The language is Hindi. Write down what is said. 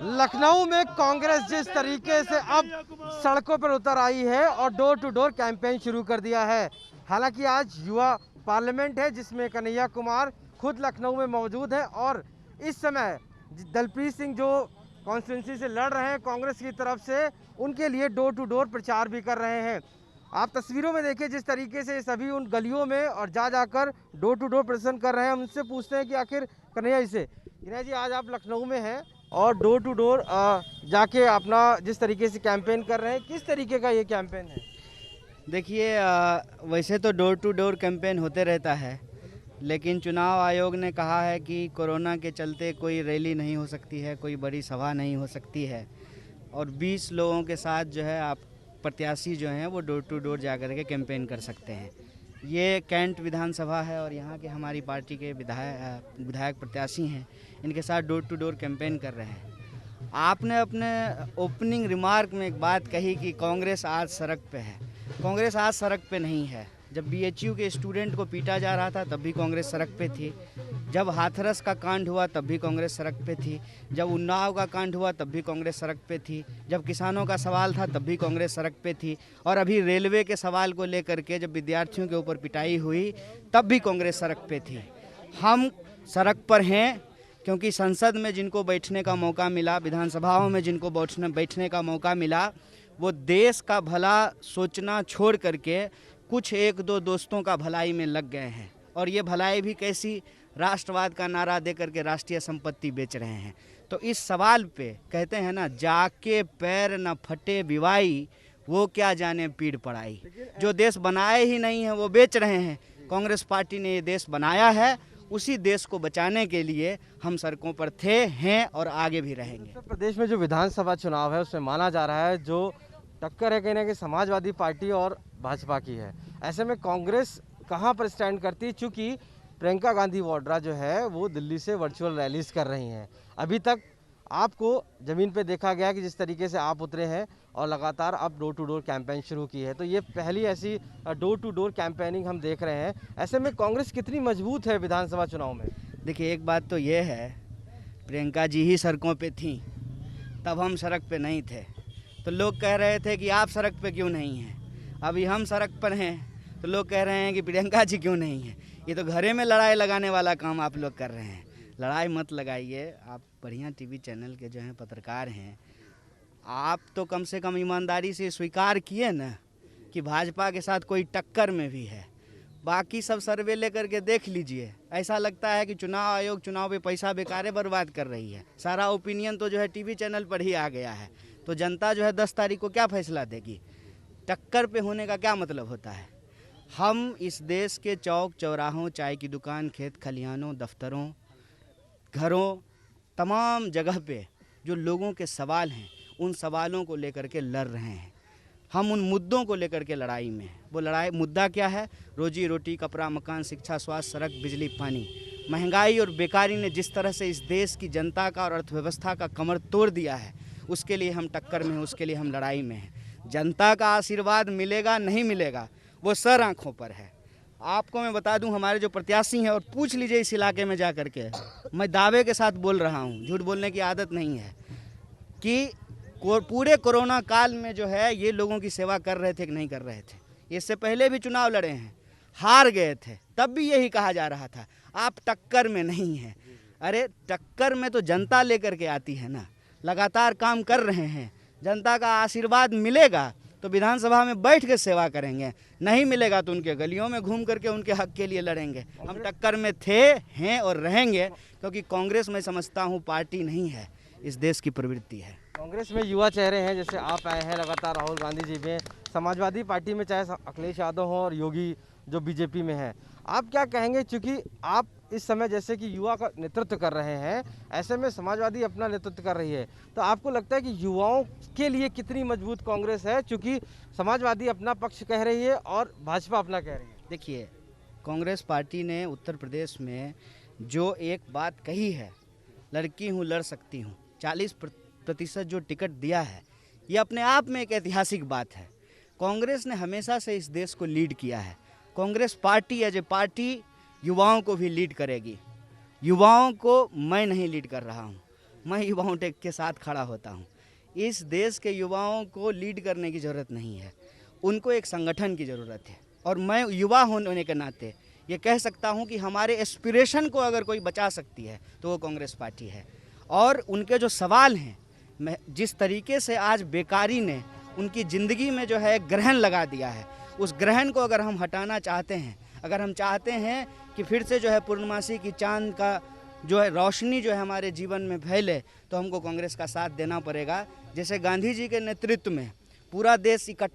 लखनऊ में कांग्रेस जिस तरीके से अब सड़कों पर उतर आई है और डोर टू डोर कैंपेन शुरू कर दिया है। हालांकि आज युवा पार्लियामेंट है जिसमें कन्हैया कुमार खुद लखनऊ में मौजूद है और इस समय दलप्रीत सिंह जो कॉन्स्टिट्यूंसी से लड़ रहे हैं कांग्रेस की तरफ से, उनके लिए डोर टू डोर प्रचार भी कर रहे हैं। आप तस्वीरों में देखिए जिस तरीके से सभी उन गलियों में और जाकर डोर टू डोर प्रदर्शन कर रहे हैं। उनसे पूछते हैं कि आखिर कन्हैया जी आज आप लखनऊ में हैं और डोर टू डोर जाके अपना जिस तरीके से कैंपेन कर रहे हैं, किस तरीके का ये कैंपेन है? देखिए, वैसे तो डोर टू डोर कैंपेन होते रहता है, लेकिन चुनाव आयोग ने कहा है कि कोरोना के चलते कोई रैली नहीं हो सकती है, कोई बड़ी सभा नहीं हो सकती है और 20 लोगों के साथ जो है आप प्रत्याशी जो हैं वो डोर टू डोर जा कर के कैंपेन कर सकते हैं। ये कैंट विधानसभा है और यहाँ के हमारी पार्टी के विधायक प्रत्याशी हैं, इनके साथ डोर टू डोर कैंपेन कर रहे हैं। आपने अपने ओपनिंग रिमार्क में एक बात कही कि कांग्रेस आज सड़क पे है। कांग्रेस आज सड़क पे नहीं है। जब बीएचयू के स्टूडेंट को पीटा जा रहा था तब भी कांग्रेस सड़क पे थी। जब हाथरस का कांड हुआ तब भी कांग्रेस सड़क पे थी। जब उन्नाव का कांड हुआ तब भी कांग्रेस सड़क पे थी। जब किसानों का सवाल था तब भी कांग्रेस सड़क पे थी। और अभी रेलवे के सवाल को लेकर के जब विद्यार्थियों के ऊपर पिटाई हुई तब भी कांग्रेस सड़क पे थी। हम सड़क पर हैं क्योंकि संसद में जिनको बैठने का मौका मिला, विधानसभाओं में जिनको बैठने का मौका मिला, वो देश का भला सोचना छोड़ करके कुछ एक दो दोस्तों का भलाई में लग गए हैं। और ये भलाई भी कैसी, राष्ट्रवाद का नारा दे करके राष्ट्रीय संपत्ति बेच रहे हैं। तो इस सवाल पे कहते हैं ना, जाके पैर न फटे बिवाई, वो क्या जाने पीड़ पड़ाई। जो देश बनाए ही नहीं है वो बेच रहे हैं। कांग्रेस पार्टी ने ये देश बनाया है, उसी देश को बचाने के लिए हम सड़कों पर थे, हैं और आगे भी रहेंगे। उत्तर प्रदेश में जो विधानसभा चुनाव है उसमें माना जा रहा है जो टक्कर है कहीं ना कहीं समाजवादी पार्टी और भाजपा की है। ऐसे में कांग्रेस कहां पर स्टैंड करती है? चूंकि प्रियंका गांधी वाड्रा जो है वो दिल्ली से वर्चुअल रैलीज कर रही हैं। अभी तक आपको ज़मीन पे देखा गया कि जिस तरीके से आप उतरे हैं और लगातार आप डोर टू डोर कैंपेन शुरू की है, तो ये पहली ऐसी डोर टू डोर कैंपेनिंग हम देख रहे हैं। ऐसे में कांग्रेस कितनी मजबूत है विधानसभा चुनाव में? देखिए, एक बात तो ये है, प्रियंका जी ही सड़कों पे थीं, तब हम सड़क पे नहीं थे। तो लोग कह रहे थे कि आप सड़क पे क्यों नहीं हैं। अभी हम सड़क पर हैं तो लोग कह रहे हैं कि प्रियंका जी क्यों नहीं हैं। ये तो घरे में लड़ाई लगाने वाला काम आप लोग कर रहे हैं। लड़ाई मत लगाइए। आप बढ़िया टीवी चैनल के जो हैं पत्रकार हैं, आप तो कम से कम ईमानदारी से स्वीकार किए ना कि भाजपा के साथ कोई टक्कर में भी है। बाकी सब सर्वे लेकर के देख लीजिए, ऐसा लगता है कि चुनाव आयोग चुनाव पे पैसा बेकार बर्बाद कर रही है। सारा ओपिनियन तो जो है टीवी चैनल पर ही आ गया है। तो जनता जो है 10 तारीख को क्या फैसला देगी? टक्कर पे होने का क्या मतलब होता है? हम इस देश के चौक चौराहों, चाय की दुकान, खेत खलिहानों, दफ्तरों, घरों, तमाम जगह पे जो लोगों के सवाल हैं, उन सवालों को लेकर के लड़ रहे हैं। हम उन मुद्दों को लेकर के लड़ाई में हैं। वो लड़ाई मुद्दा क्या है? रोजी रोटी, कपड़ा, मकान, शिक्षा, स्वास्थ्य, सड़क, बिजली, पानी। महंगाई और बेकारी ने जिस तरह से इस देश की जनता का और अर्थव्यवस्था का कमर तोड़ दिया है, उसके लिए हम टक्कर में हैं, उसके लिए हम लड़ाई में हैं। जनता का आशीर्वाद मिलेगा नहीं मिलेगा वो सर आँखों पर है। आपको मैं बता दूं, हमारे जो प्रत्याशी हैं, और पूछ लीजिए इस इलाके में जा कर के, मैं दावे के साथ बोल रहा हूं, झूठ बोलने की आदत नहीं है, कि पूरे कोरोना काल में जो है ये लोगों की सेवा कर रहे थे कि नहीं कर रहे थे। इससे पहले भी चुनाव लड़े हैं, हार गए थे, तब भी यही कहा जा रहा था आप टक्कर में नहीं हैं। अरे टक्कर में तो जनता लेकर के आती है ना। लगातार काम कर रहे हैं, जनता का आशीर्वाद मिलेगा तो विधानसभा में बैठ के सेवा करेंगे, नहीं मिलेगा तो उनके गलियों में घूम करके उनके हक के लिए लड़ेंगे। हम टक्कर में थे, हैं और रहेंगे, क्योंकि कांग्रेस मैं समझता हूँ पार्टी नहीं है, इस देश की प्रवृत्ति है। कांग्रेस में युवा चेहरे हैं, जैसे आप आए हैं, लगातार राहुल गांधी जी में, समाजवादी पार्टी में चाहे अखिलेश यादव हो और योगी जो बीजेपी में है, आप क्या कहेंगे? चूंकि आप इस समय जैसे कि युवा का नेतृत्व कर रहे हैं, ऐसे में समाजवादी अपना नेतृत्व कर रही है, तो आपको लगता है कि युवाओं के लिए कितनी मजबूत कांग्रेस है? चूंकि समाजवादी अपना पक्ष कह रही है और भाजपा अपना कह रही है। देखिए, कांग्रेस पार्टी ने उत्तर प्रदेश में जो एक बात कही है, लड़की हूँ लड़ सकती हूँ, 40% जो टिकट दिया है, ये अपने आप में एक ऐतिहासिक बात है। कांग्रेस ने हमेशा से इस देश को लीड किया है। Congress party as a party युवाओं को भी लीड करेगी। युवाओं को मैं नहीं लीड कर रहा हूँ, मैं युवाओं के साथ खड़ा होता हूँ। इस देश के युवाओं को लीड करने की ज़रूरत नहीं है, उनको एक संगठन की ज़रूरत है। और मैं युवा होने के नाते ये कह सकता हूँ कि हमारे एस्पिरेशन को अगर कोई बचा सकती है तो वो कांग्रेस पार्टी है। और उनके जो सवाल हैं, मैं जिस तरीके से आज बेकारी ने उनकी ज़िंदगी में जो है ग्रहण लगा दिया है, उस ग्रहण को अगर हम हटाना चाहते हैं, अगर हम चाहते हैं कि फिर से जो है पूर्णमासी की चांद का जो है रोशनी जो है हमारे जीवन में फैले, तो हमको कांग्रेस का साथ देना पड़ेगा। जैसे गांधी जी के नेतृत्व में पूरा देश इकट्ठा